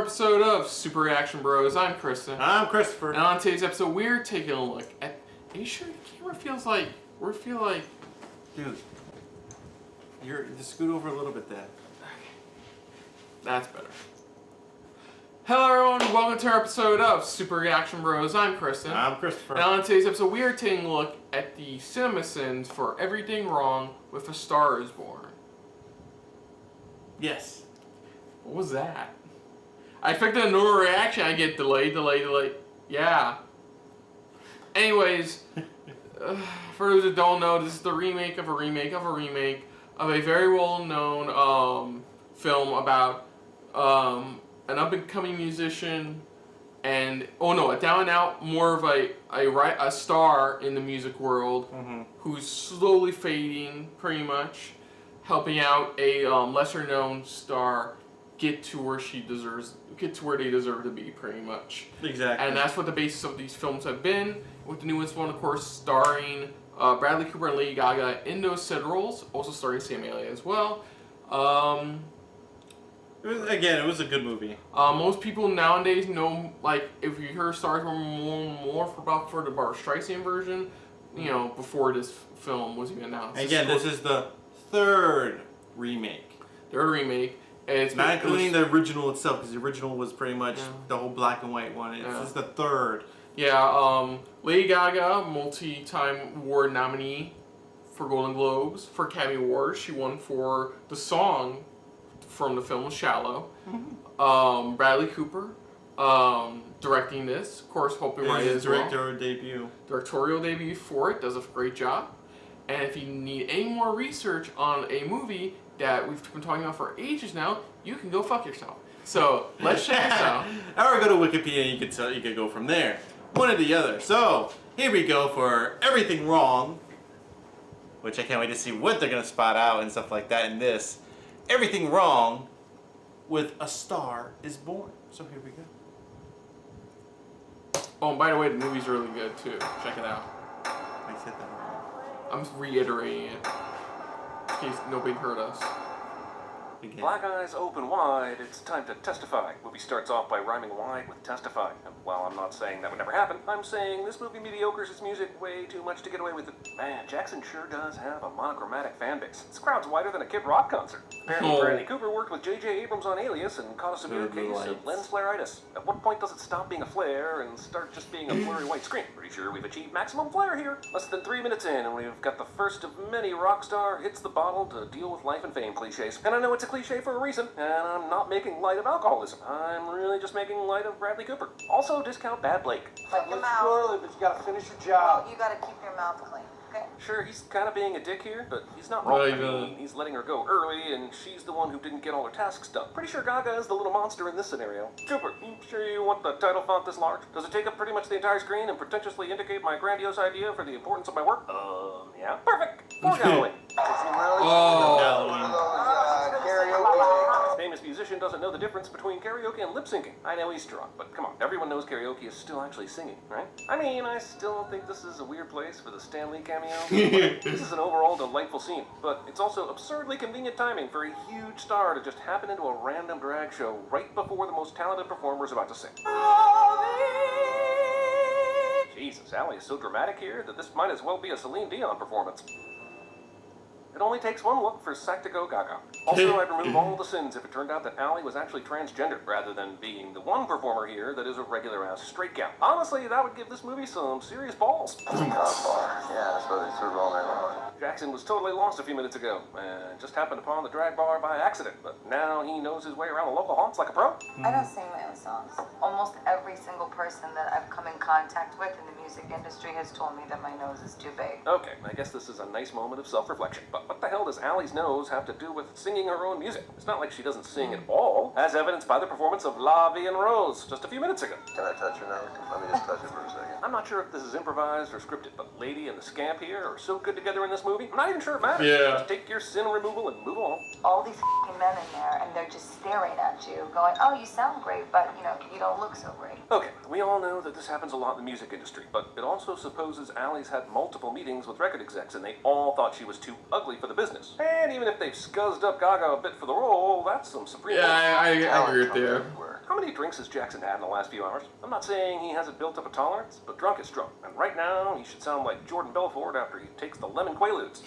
episode of Super Reaction Bros. I'm Kristen. I'm Christopher. And on today's episode, we're taking a look at. Are you sure the camera feels like? Dude, just scoot over a little bit there. That's better. Hello, everyone. Welcome to our episode of Super Reaction Bros. I'm Kristen. I'm Christopher. And on today's episode, we are taking a look at the cinema sins for Everything Wrong with A Star Is Born. Yes. What was that? I expected a normal reaction. I get delay. Yeah. Anyways, for those that don't know, this is the remake of a remake of a remake of a very well-known film about an up-and-coming musician and a down and out more of a star in the music world who's slowly fading, pretty much, helping out a lesser-known star get to where they deserve to be, pretty much. Exactly. And that's what the basis of these films have been, with the newest one, of course, starring Bradley Cooper and Lady Gaga in those said roles, also starring Sam Elliott as well. It was a good movie. Most people nowadays know, like, if you hear Stars Were more for the Barbra Streisand version, you know, before this film was even announced. Again, this is the third remake. Third remake. It's not including the original itself, because the original was pretty much the whole black and white one. This is the third. Yeah, Lady Gaga, multi-time award nominee for Golden Globes, for Academy Awards. She won for the song from the film Shallow. Bradley Cooper directing this, of course, hoping right as well. Directorial debut for it, does a great job. And if you need any more research on a movie that we've been talking about for ages now, you can go fuck yourself. So let's check this out. Or go to Wikipedia and you can go from there. One or the other. So here we go for Everything Wrong, which I can't wait to see what they're gonna spot out and stuff like that in this. Everything Wrong with A Star Is Born. So here we go. Oh, and by the way, the movie's really good too. Check it out. I said that wrong. I'm reiterating it in case nobody heard us. Again. Black eyes open wide, it's time to testify. Movie starts off by rhyming wide with testify. And while I'm not saying that would never happen, I'm saying this movie mediocres its music way too much to get away with it. Man, Jackson sure does have a monochromatic fan base. This crowd's wider than a Kid Rock concert. Apparently Bradley Cooper worked with J.J. Abrams on Alias and caught a severe case of lens flareitis. At what point does it stop being a flare and start just being a blurry white screen? Pretty sure we've achieved maximum flare here. Less than 3 minutes in and we've got the first of many rock star hits the bottle to deal with life and fame cliches. And I know it's a cliche for a reason, and I'm not making light of alcoholism. I'm really just making light of Bradley Cooper. Also, discount Bad Blake. Like your mouth. Early, but you gotta finish your job. Well, you gotta keep your mouth clean, okay? Sure, he's kind of being a dick here, but he's not wrong. I mean, he's letting her go early, and she's the one who didn't get all her tasks done. Pretty sure Gaga is the little monster in this scenario. Cooper, you sure you want the title font this large? Does it take up pretty much the entire screen and pretentiously indicate my grandiose idea for the importance of my work? Yeah. Perfect! Foreshadowing. Karaoke. Famous musician doesn't know the difference between karaoke and lip syncing. I know he's drunk, but come on, everyone knows karaoke is still actually singing, right? I mean, I still think this is a weird place for the Stan Lee cameo. This is an overall delightful scene, but it's also absurdly convenient timing for a huge star to just happen into a random drag show right before the most talented performer is about to sing. Jesus, Allie is so dramatic here that this might as well be a Celine Dion performance. It only takes one look for Sac to go Gaga. Also, I'd remove all the sins if it turned out that Allie was actually transgender, rather than being the one performer here that is a regular-ass straight gal. Honestly, that would give this movie some serious balls. Yeah, that's what they serve all night long. Jackson was totally lost a few minutes ago, and just happened upon the drag bar by accident, but now he knows his way around the local haunts like a pro. I don't sing my own songs. Almost every single person that I've come in contact with in the music industry has told me that my nose is too big. Okay, I guess this is a nice moment of self-reflection, but what the hell does Allie's nose have to do with singing her own music? It's not like she doesn't sing at all, as evidenced by the performance of La Vie en Rose just a few minutes ago. Can I touch your nose? Let me just touch it for a second. I'm not sure if this is improvised or scripted, but Lady and the Scamp here are so good together in this movie, I'm not even sure it matters. Yeah. Just take your sin removal and move on. All these men in there, and they're just staring at you, going, oh, you sound great, but, you know, you don't look so great. Okay, we all know that this happens a lot in the music industry, but it also supposes Allie's had multiple meetings with record execs, and they all thought she was too ugly for the business. And even if they've scuzzed up Gaga a bit for the role, that's some supreme... Yeah, I agree with you. How many drinks has Jackson had in the last few hours? I'm not saying he hasn't built up a tolerance, but drunk is drunk. And right now, he should sound like Jordan Belfort after he takes the lemon Quaaludes.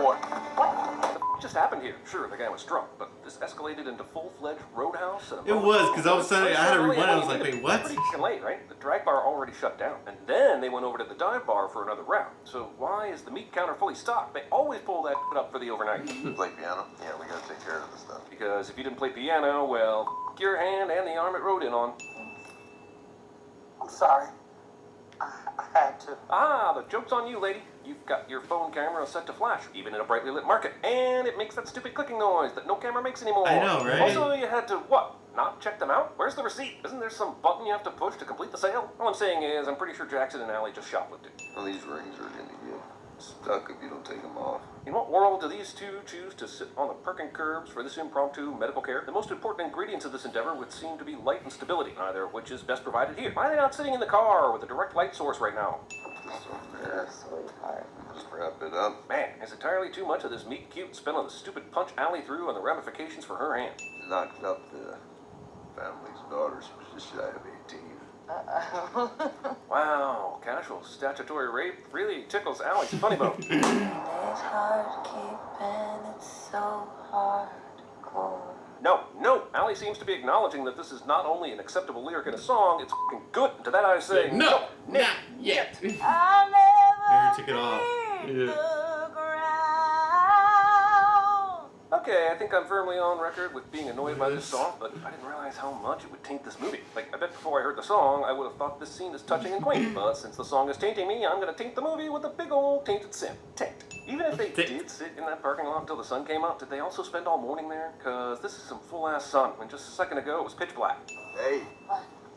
What just happened here? Sure, the guy was drunk, but this escalated into full-fledged roadhouse. And It was, because all of a sudden I had to rewind. I was like, wait, what? Pretty late, right? The drag bar already shut down. And then they went over to the dive bar for another round. So why is the meat counter fully stocked? They always pull that up for the overnight. Play piano? Yeah, we gotta take care of this stuff. Because if you didn't play piano, well, your hand and the arm it rode in on. I'm sorry. I had to. Ah, the joke's on you, lady. You've got your phone camera set to flash, even in a brightly lit market. And it makes that stupid clicking noise that no camera makes anymore. I know, right? Also, you had to, what? Not check them out? Where's the receipt? Isn't there some button you have to push to complete the sale? All I'm saying is, I'm pretty sure Jackson and Allie just shoplifted. Well, these rings are gonna get stuck if you don't take them off. In what world do these two choose to sit on the parking curbs for this impromptu medical care? The most important ingredients of this endeavor would seem to be light and stability, neither of which is best provided here. Why are they not sitting in the car with a direct light source right now? Sweetheart. Just wrap it up. Man, it's entirely too much of this meet cute spin on the stupid punch Allie threw and the ramifications for her hand. Knocked up the family's daughter's just shy of 18. Wow, casual statutory rape really tickles Allie's funny bone. It's hard keeping it so hardcore. No, Allie seems to be acknowledging that this is not only an acceptable lyric in a song, it's f***ing good. And to that I say, No, Nick. not yet. I'll never took it off. leave Yeah. the ground. Okay, I think I'm firmly on record with being annoyed by this song, but I didn't realize how much it would taint this movie. Like, I bet before I heard the song, I would have thought this scene is touching and quaint, but since the song is tainting me, I'm gonna taint the movie with a big old tainted sin. Taint. Even if they did sit in that parking lot until the sun came up, did they also spend all morning there? Cause this is some full-ass sun, and just a second ago it was pitch black. Hey,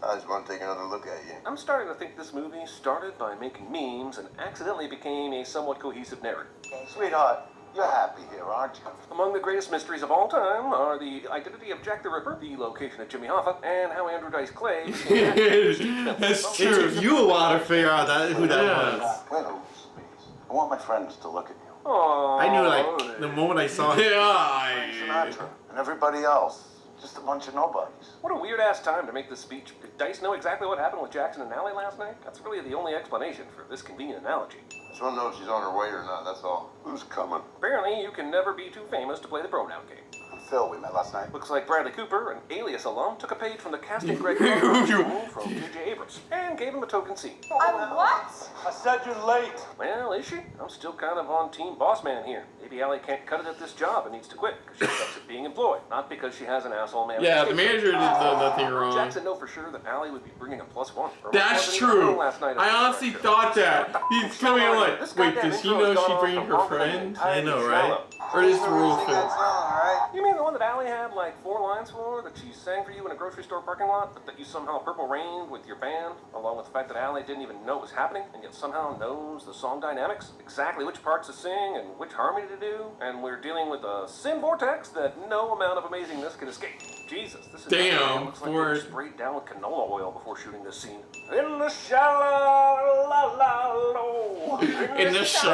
I just want to take another look at you. I'm starting to think this movie started by making memes and accidentally became a somewhat cohesive narrative. Sweetheart, you're happy here, aren't you? Among the greatest mysteries of all time are the identity of Jack the Ripper, the location of Jimmy Hoffa, and how Andrew Dice Clay became That's It true. took you a while to figure out who that Yeah. was. Well, please. I want my friends to look at you. Aww. I knew, like, the moment I saw it. Yeah. Sinatra and everybody else. Just a bunch of nobodies. What a weird-ass time to make this speech. Did Dice know exactly what happened with Jackson and Allie last night? That's really the only explanation for this convenient analogy. Just want to know if she's on her way or not, that's all. Who's coming? Apparently, you can never be too famous to play the pronoun game. Phil, we met last night. Looks like Bradley Cooper, an Alias alum, took a page from the casting Greg role from J.J. Abrams and gave him a token scene. I'm what? I said you're late. Well, is she? I'm still kind of on team boss man here. Maybe Allie can't cut it at this job and needs to quit because she sucks at being employed, not because she has an asshole manager. Yeah, the manager did nothing wrong. Jackson know for sure that Allie would be bringing a +1. That's true. I honestly thought that. He's coming in like, wait, does he know she's bringing her friend? I know, right? Or is the rule fit? You mean the one that Allie had like 4 lines for, that she sang for you in a grocery store parking lot, but that you somehow purple rained with your band, along with the fact that Allie didn't even know it was happening, and yet somehow knows the song dynamics, exactly which parts to sing and which harmony to do, and we're dealing with a sin vortex that no amount of amazingness can escape. Jesus, this is Damn, looks like for they sprayed down with canola oil before shooting this scene. In the shallow la la low. In the show.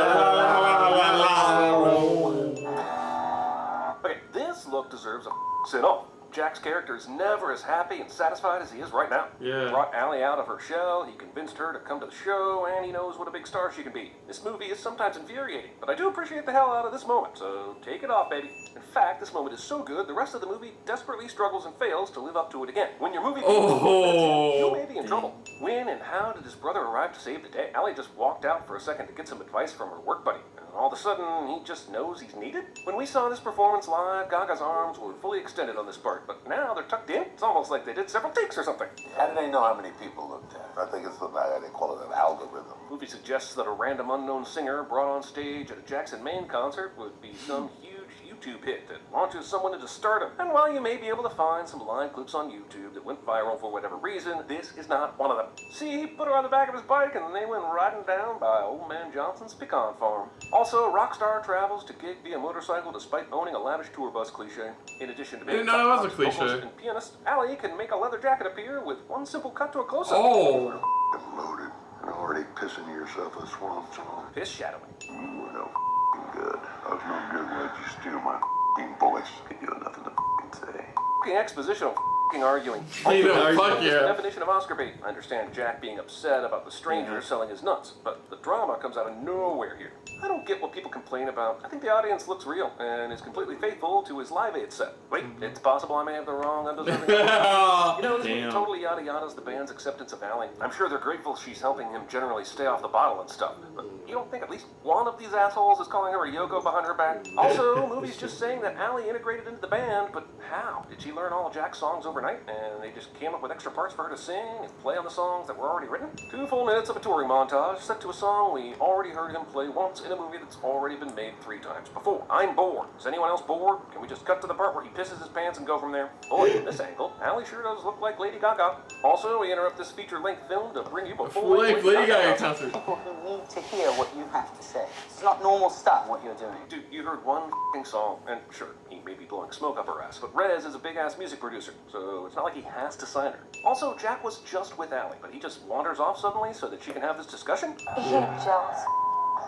Okay, this look deserves a sit off. Jack's character is never as happy and satisfied as he is right now. Yeah. He brought Allie out of her shell, he convinced her to come to the show, and he knows what a big star she can be. This movie is sometimes infuriating, but I do appreciate the hell out of this moment, so take it off, baby. In fact, this moment is so good, the rest of the movie desperately struggles and fails to live up to it again. When your movie you may be in trouble. When and how did his brother arrive to save the day? Allie just walked out for a second to get some advice from her work buddy. All of a sudden, he just knows he's needed? When we saw this performance live, Gaga's arms were fully extended on this part, but now they're tucked in. It's almost like they did several takes or something. How do they know how many people looked at? I think it's they call it an algorithm. The movie suggests that a random unknown singer brought on stage at a Jackson Maine concert would be some huge YouTube hit that launches someone into stardom. And while you may be able to find some live clips on YouTube that went viral for whatever reason, this is not one of them. See, he put her on the back of his bike and they went riding down by Old Man Johnson's pecan farm. Also, rock star travels to gig via motorcycle despite owning a lavish tour bus cliche. In addition to being Didn't know that was a vocalist cliche. and pianist, Allie can make a leather jacket appear with one simple cut to a close-up. Oh. Loaded and already pissing yourself a swamp song. Piss shadowing. You were no good. I was no good. Why'd you steal my f***ing bullish. You got nothing to f***ing say. Expositional arguing. You know, fuck The yeah. definition of Oscar bait. I understand Jack being upset about the stranger selling his nuts, but the drama comes out of nowhere here. I don't get what people complain about. I think the audience looks real and is completely faithful to his Live Aid set. Wait, it's possible I may have the wrong undeserving. You know, this movie totally yada yada's the band's acceptance of Allie. I'm sure they're grateful she's helping him generally stay off the bottle and stuff. But you don't think at least one of these assholes is calling her a Yoko behind her back? Also, movie's just saying that Allie integrated into the band, but how? Did she learn all of Jack's songs overnight and they just came up with extra parts for her to sing and play on the songs that were already written? 2 full minutes of a touring montage set to a song we already heard him play once in a movie that's already been made 3 times before. I'm bored. Is anyone else bored? Can we just cut to the part where he pisses his pants and go from there? Boy, from this angle, Allie sure does look like Lady Gaga. Also, we interrupt this feature-length film to bring you a full-length Lady Gaga concert. People who need to hear what you have to say. It's not normal stuff, what you're doing. Dude, you heard one f***ing song, and sure, he may be blowing smoke up her ass, but Rez is a big-ass music producer, so it's not like he has to sign her. Also, Jack was just with Allie, but he just wanders off suddenly so that she can have this discussion? He jealous.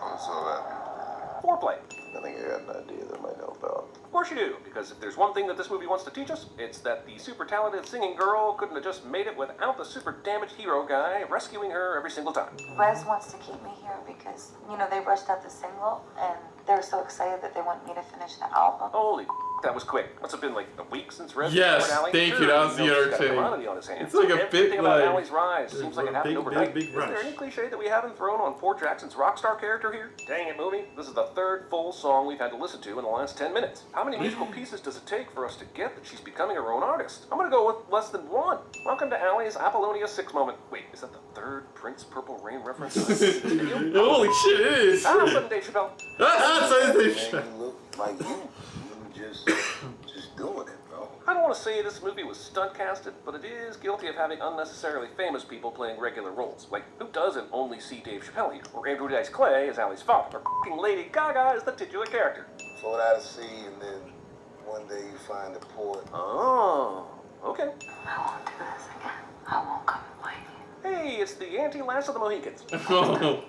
I'm so happy. Foreplay. I think I got an idea that might help out. Of course you do, because if there's one thing that this movie wants to teach us, it's that the super talented singing girl couldn't have just made it without the super damaged hero guy rescuing her every single time. Rez wants to keep me here because, you know, they rushed out the single and they were so excited that they want me to finish the album. Holy that was quick. Must have been like a week since Rez Yes, recorded Allie. thank you, that was the other he's got thing. commodity on his hands. It's like a Everything big, about like, Allie's rise seems like it happened overnight. big Is rush. there any cliche that we haven't thrown on poor Jackson's rock star character here? Dang it, movie. This is the 3rd full song we've had to listen to in the last 10 minutes. How many musical pieces does it take for us to get that she's becoming her own artist? I'm gonna go with less than 1. Welcome to Allie's Apollonia 6 moment. Wait, is that the 3rd Prince Purple Rain reference? Holy shit, it is. Sudden Dave Chappelle. Man, you look like you just doing it, bro. I don't want to say this movie was stunt casted, but it is guilty of having unnecessarily famous people playing regular roles. Like, who doesn't only see Dave Chappelle here? Or Andrew Dice Clay as Allie's father? Or f***ing Lady Gaga as the titular character? Float out to sea and then one day you find a port. Oh, okay. I won't do this again. I won't come and fight you. Hey, it's the anti-last of the Mohicans. Clean up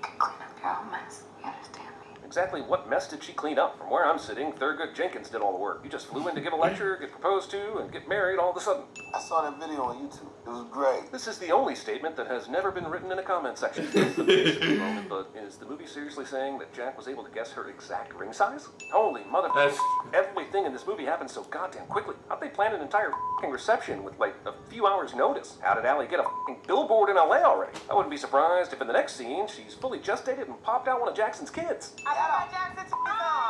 your own mess. You understand me? Exactly what mess did she clean up? From where I'm sitting, Thurgood Jenkins did all the work. You just flew in to give a lecture, get proposed to, and get married all of a sudden. I saw that video on YouTube. It was great. This is the only statement that has never been written in a comment section. But is the movie seriously saying that Jack was able to guess her exact ring size? Holy mother... That's- Everything in this movie happened so goddamn quickly. How'd they plan an entire f***ing reception with, like, a few hours' notice? How did Allie get a f***ing billboard in LA already? I wouldn't be surprised if in the next scene she's fully gestated and popped out one of Jackson's kids.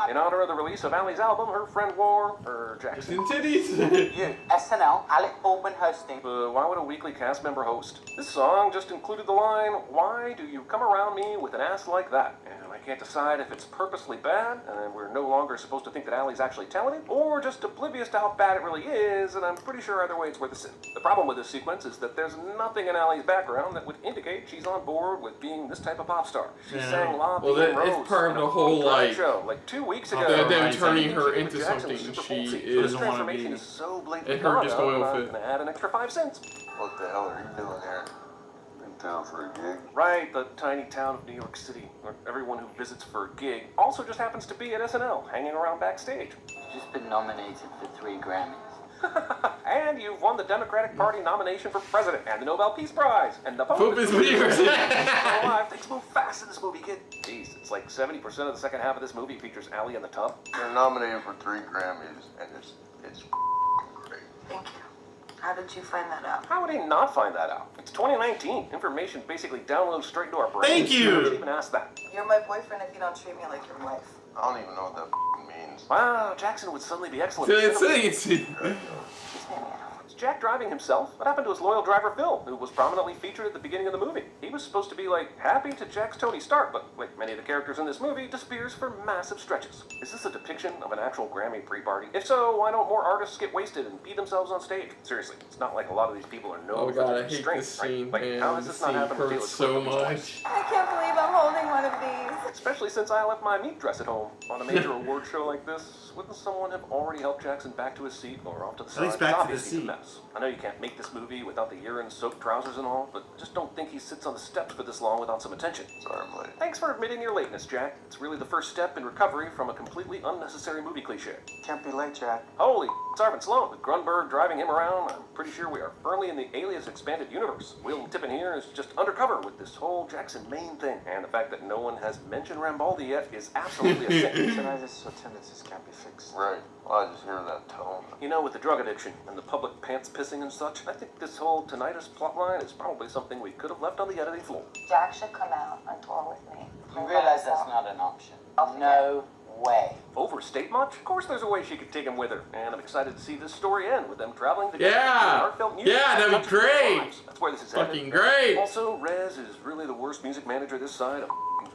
In honor of the release of Allie's album, her friend wore her Jackson. Titties. You, SNL, Alec Baldwin hosting. But why would a weekly cast member host? This song just included the line, "Why do you come around me with an ass like that?" And I can't decide if it's purposely bad, and we're no longer supposed to think that Allie's actually talented, or just oblivious to how bad it really is, and I'm pretty sure either way it's worth a sin. The problem with this sequence is that there's nothing in Allie's background that would indicate she's on board with being this type of pop star. She sang La Well, Vie en that- it's Rose part of in the a whole, drag like, show, like 2 weeks ago. them turning her She into was Jackson something Super she Bowl seat. is. This Doesn't wanna transformation be. is so blatantly And her just Gaga, going but with I'm it. gonna add an extra 5 cents. What the hell are you doing here? In town for a gig? Right, the tiny town of New York City, where everyone who visits for a gig also just happens to be at SNL, hanging around backstage. You've just been nominated for 3 Grammys. And you've won the Democratic Party nomination for president and the Nobel Peace Prize. And the Pope is weird. alive. Things move fast in this movie, kid. Jeez, it's like 70% of the second half of this movie features Allie in the tub. You're nominated for 3 Grammys, and it's great. Thank you. How did you find that out? How would he not find that out? It's 2019. Information basically downloads straight into our brains. Thank you. Who should even ask that? You're my boyfriend if you don't treat me like your wife. I don't even know what that means. Wow, Jackson would suddenly be excellent. It's She's made me out. Is Jack driving himself? What happened to his loyal driver Phil, who was prominently featured at the beginning of the movie? He was supposed to be, like, happy to Jack's Tony Stark, but, like many of the characters in this movie, disappears for massive stretches. Is this a depiction of an actual Grammy pre-party? If so, why don't more artists get wasted and beat themselves on stage? Seriously, it's not like a lot of these people are known Oh for god, their I hate restraint, this right? scene, Like, man. how has This this not scene happened to Taylor hurts Swift so at this point? much. I can't believe I'm holding one of these. Especially since I left my meat dress at home. On a major award show like this, wouldn't someone have already helped Jackson back to his seat or off to the side? least back It's to the obvious he's a seat. mess. does. I know you can't make this movie without the urine-soaked trousers and all, but just don't think he sits on the steps for this long without some attention. Sorry I'm late. Thanks for admitting your lateness, Jack. It's really the first step in recovery from a completely unnecessary movie cliche. Can't be late, Jack. Holy, Sergeant Sloan, with Grunberg driving him around, I'm pretty sure we are firmly in the Alias expanded universe. Will Tippin here is just undercover with this whole Jackson Maine thing, and the fact that no one has mentioned Rambaldi yet is absolutely a sin. Tinnitus or tendencies can't be fixed. Right. Well, I just hear that tone. You know, with the drug addiction and the public pants pissing and such, I think this whole tinnitus plotline is probably something we could have left on the editing floor. Jack should come out on tour with me. You realize that's not an option? No way. Overstate much? Of course there's a way she could take him with her, and I'm excited to see this story end with them traveling together. Yeah! Heartfelt music. Yeah, that'd be great! That's where this is Fucking headed. great! Also, Rez is really the worst music manager this side of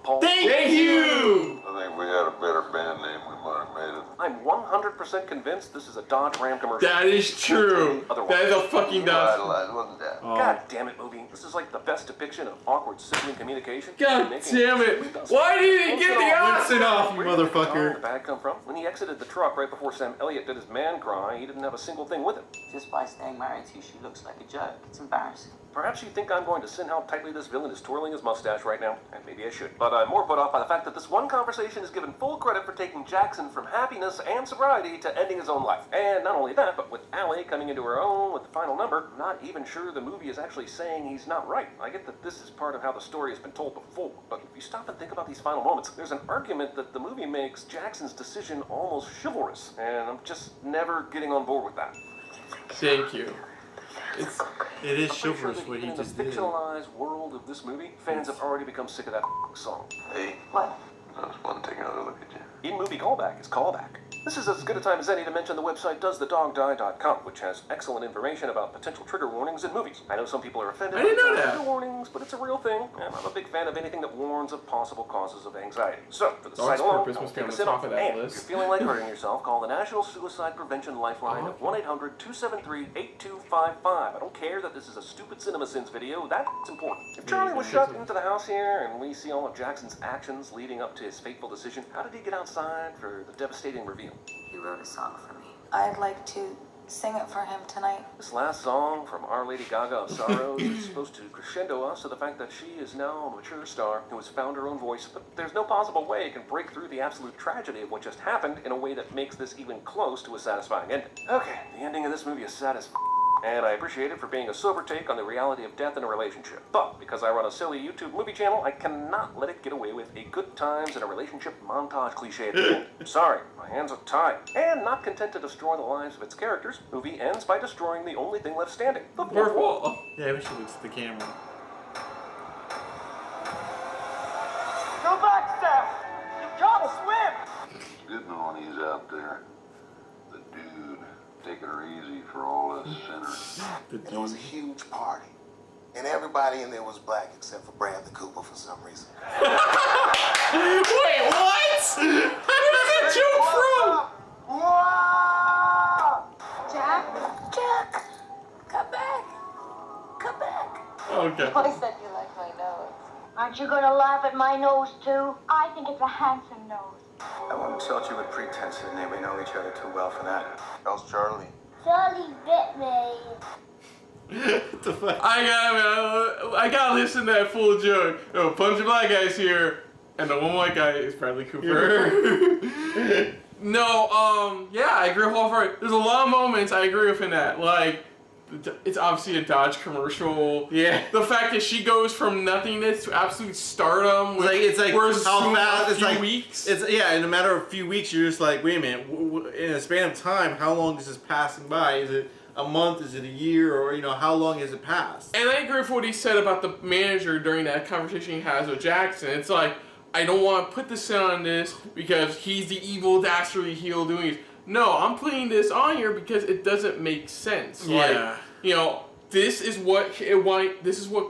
Paul. Thank you! I think if we had a better band name, we might have made it. I'm 100% convinced this is a Dodge Ram commercial. That is true. That is a fucking dust. Idolize, wasn't that? God damn it, movie. This is like the best depiction of awkward sibling communication. God damn it. Why did he get the Listen off, you Where did the motherfucker. bag come from? When he exited the truck right before Sam Elliott did his man cry, he didn't have a single thing with him. Just by staying married to you, she looks like a joke. It's embarrassing. Perhaps you think I'm going to sin how tightly this villain is twirling his mustache right now, and maybe I should. But I'm more put off by the fact that this one conversation is given full credit for taking Jackson from happiness and sobriety to ending his own life. And not only that, but with Allie coming into her own with the final number, I'm not even sure the movie is actually saying he's not right. I get that this is part of how the story has been told before, but if you stop and think about these final moments, there's an argument that the movie makes Jackson's decision almost chivalrous, and I'm just never getting on board with that. Thank you. It is I'm pretty sure chivalrous that what he even just in the did. fictionalized world of this movie, fans have already become sick of that song. Hey, What? I was fun taking another look at you. In-movie callback is callback. This is as good a time as any to mention the website doesthedogdie.com, which has excellent information about potential trigger warnings in movies. I know some people are offended I didn't know by that. trigger warnings, but it's a real thing, and I'm a big fan of anything that warns of possible causes of anxiety. So, for the Dog's site alone, purpose I will must be take on a the sit top off. of that And list. if you're feeling like hurting yourself, call the National Suicide Prevention Lifeline at 1-800-273-8255. I don't care that this is a stupid CinemaSins video, that's important. If Charlie was shut into the house here, and we see all of Jackson's actions leading up to his fateful decision, how did he get outside for the devastating reveal? He wrote a song for me. I'd like to sing it for him tonight. This last song from Our Lady Gaga of Sorrows is supposed to crescendo us to the fact that she is now a mature star who has found her own voice, but there's no possible way it can break through the absolute tragedy of what just happened in a way that makes this even close to a satisfying ending. Okay, the ending of this movie is sad as and I appreciate it for being a sober take on the reality of death in a relationship. But because I run a silly YouTube movie channel, I cannot let it get away with a good times in a relationship montage cliche at the end. Sorry, my hands are tied. And not content to destroy the lives of its characters, movie ends by destroying the only thing left standing, the fourth wall. Purple. Yeah, I wish he looks at the camera. Go back, Sam! You can't swim! Good when he's out there. The dude taking her easy for all us sinners. The It was a dude. huge party. And everybody in there was black except for Bradley Cooper for some reason. Wait, what? Where did that joke Jack? Jack! Come back! Come back! from? Okay. I said you like my nose. Aren't you gonna laugh at my nose too? I think it's a handsome nose. I won't insult you with pretense, Sydney. We know each other too well for that. How's Charlie? Charlie bit me. What the fuck? I gotta listen to that full joke. Oh, a bunch of black guys here, and the one white guy is Bradley Cooper. No, yeah, I agree wholeheartedly. There's a lot of moments I agree with in that. Like, it's obviously a Dodge commercial. Yeah. The fact that she goes from nothingness to absolute stardom. It's like whereas how fast a it's few like weeks. It's yeah. In a matter of a few weeks, you're just like, wait a minute. In a span of time, how long is this passing by? Is it a month? Is it a year? Or how long has it passed? And I agree with what he said about the manager during that conversation he has with Jackson. It's like, I don't want to put the sin on this because he's the evil, dastardly heel doing it. No, I'm putting this on here because it doesn't make sense. Yeah. Like, this is what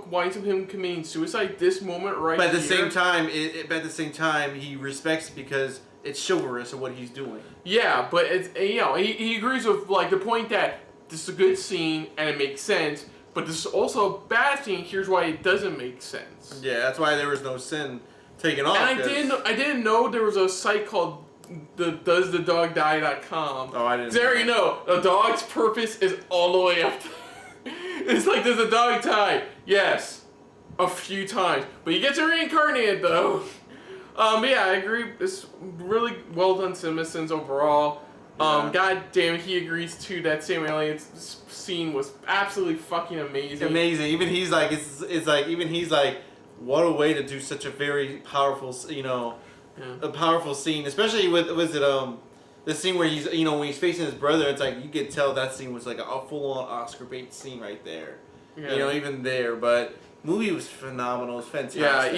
winds up him committing suicide. This moment right But at the here. same time, he respects it because it's chivalrous of what he's doing. Yeah, but it's he agrees with like the point that this is a good scene and it makes sense, but this is also a bad scene. Here's why it doesn't make sense. Yeah, that's why there was no sin taken off. And I didn't know there was a site called the doesthedogdie.com. Oh, I didn't. There you know, a dog's purpose is all the way up there. It's like, does a dog die? Yes. A few times. But you get to reincarnate it, though. But yeah, I agree. It's really well done CinemaSins overall. God damn it, he agrees too. That Sam Elliott scene was absolutely fucking amazing. Amazing. Even he's like, it's like, even he's like, what a way to do such a very powerful, you know, a powerful scene. Especially with, the scene where he's, you know, when he's facing his brother, it's like, you could tell that scene was like a full-on Oscar bait scene right there. Yeah. You know, even there. But movie was phenomenal. It was fantastic. Yeah,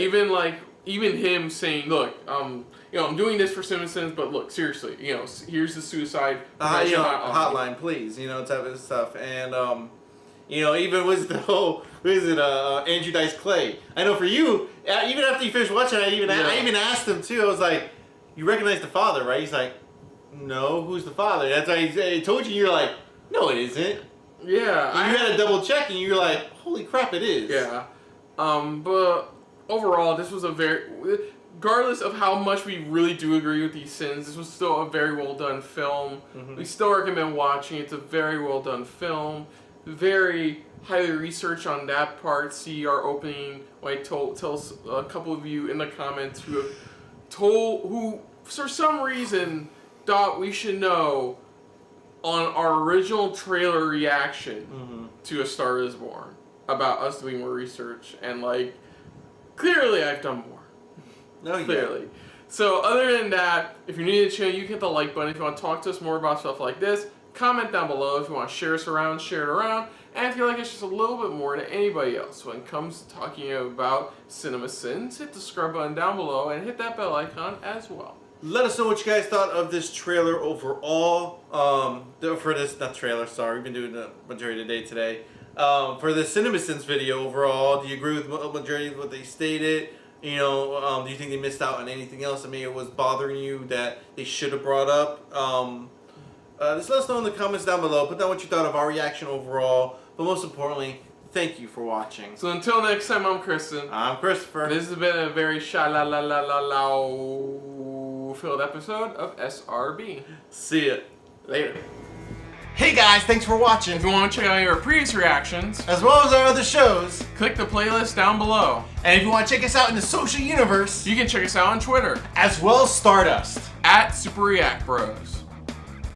even him saying, look, you know, I'm doing this for CinemaSins, but look, seriously, you know, here's the suicide hotline, please, you know, type of stuff. And, you know, even was the whole, Andrew Dice Clay. I know for you, even after you finished watching, I even asked him too. I was like, you recognize the father, right? He's like, no, who's the father? That's why he told you. You're like, no, it isn't. Yeah. And you had to double check, and you're like, holy crap, it is. Yeah. But overall, this was a very, regardless of how much we really do agree with these sins, this was still a very well done film. We still recommend watching. It's a very well done film. Very highly researched on that part. See our opening. When I tells a couple of you in the comments who for some reason thought we should know on our original trailer reaction to A Star Is Born about us doing more research, and like clearly I've done more. No, clearly. So other than that, if you're new to the channel, you can hit the like button. If you want to talk to us more about stuff like this, comment down below. If you want to share us around, share it around. And if you like us just a little bit more than anybody else when it comes to talking about CinemaSins, hit the subscribe button down below and hit that bell icon as well. Let us know what you guys thought of this trailer overall. For this, not trailer, sorry, we've been doing the majority of the day today. For the CinemaSins video overall, do you agree with the majority of what they stated? You know, do you think they missed out on anything else that maybe was bothering you that they should have brought up? Just let us know in the comments down below. Put down what you thought of our reaction overall. But most importantly, thank you for watching. So until next time, I'm Kristen. I'm Christopher. This has been a very filled episode of SRB. See ya. Later. Hey guys, thanks for watching. If you want to check out our previous reactions, as well as our other shows, click the playlist down below. And if you want to check us out in the social universe, you can check us out on Twitter, as well as Stardust, @SuperReactBros.